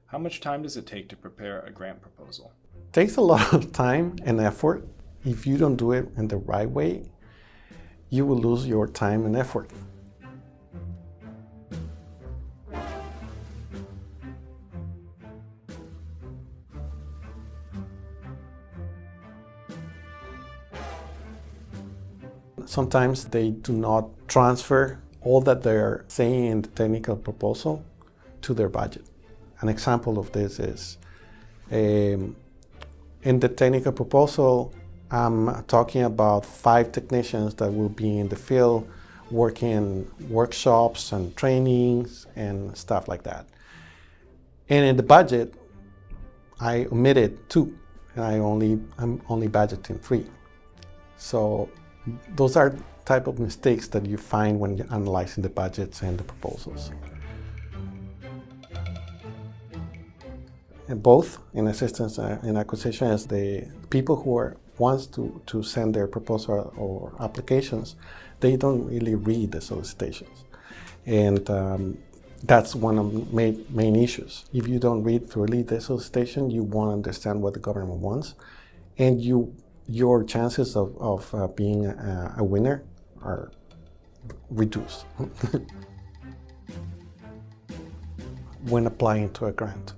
How much time does it take to prepare a grant proposal? It takes a lot of time and effort. If you don't do it in the right way, you will lose your time and effort. Sometimes they do not transfer all that they're saying in the technical proposal to their budget. An example of this is in the technical proposal, I'm talking about 5 technicians that will be in the field working in workshops and trainings and stuff like that. And in the budget, I omitted 2, and I'm only budgeting 3. So those are type of mistakes that you find when you're analyzing the budgets and the proposals. And both in assistance and acquisition, as the people who wants to send their proposal or applications, they don't really read the solicitations. And that's one of the main issues. If you don't read thoroughly the solicitation, you won't understand what the government wants, and your chances of being a winner are reduced when applying to a grant.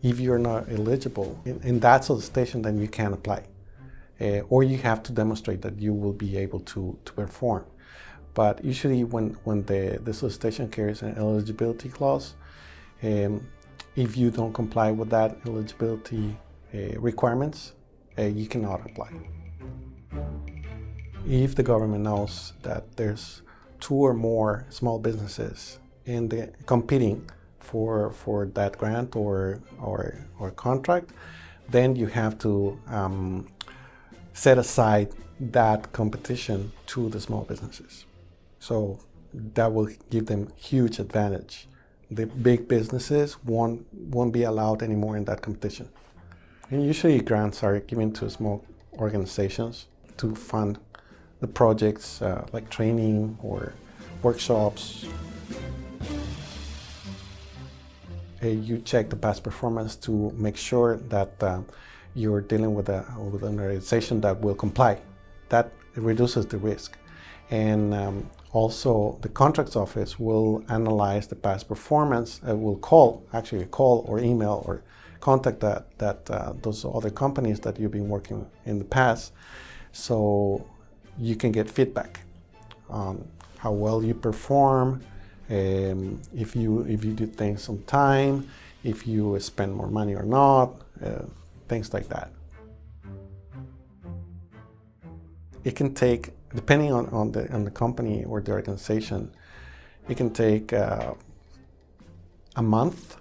If you're not eligible in that solicitation, then you can't apply. Or you have to demonstrate that you will be able to perform. But usually when the solicitation carries an eligibility clause, if you don't comply with that eligibility requirements, you cannot apply. If the government knows that there's 2 or more small businesses competing for that grant or contract, then you have to set aside that competition to the small businesses. So that will give them huge advantage. The big businesses won't be allowed anymore in that competition. And usually grants are given to small organizations to fund the projects like training or workshops. You check the past performance to make sure that you're dealing with an organization that will comply. That reduces the risk. And also the contracts office will analyze the past performance, will call or email or contact those other companies that you've been working in the past, so you can get feedback on how well you perform, if you do things on time, if you spend more money or not, things like that. It can take, depending on the company or the organization, it can take a month,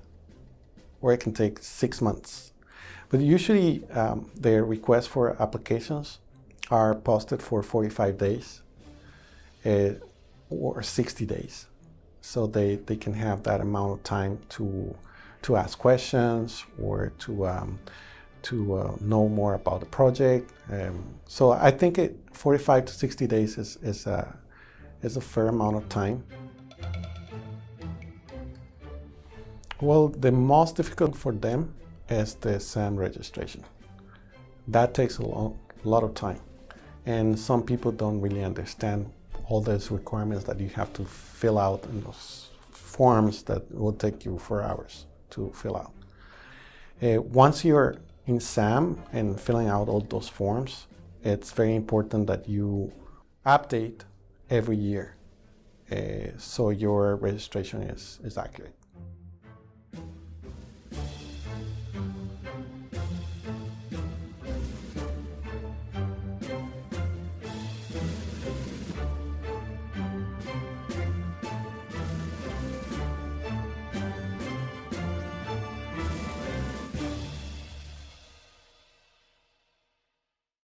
or it can take 6 months. But usually their requests for applications are posted for 45 days or 60 days. So they can have that amount of time to ask questions or to know more about the project. So I think 45 to 60 days is a fair amount of time. Well, the most difficult for them is the SAM registration. That takes a lot of time. And some people don't really understand all those requirements that you have to fill out in those forms that will take you 4 hours to fill out. Once you're in SAM and filling out all those forms, it's very important that you update every year so your registration is accurate.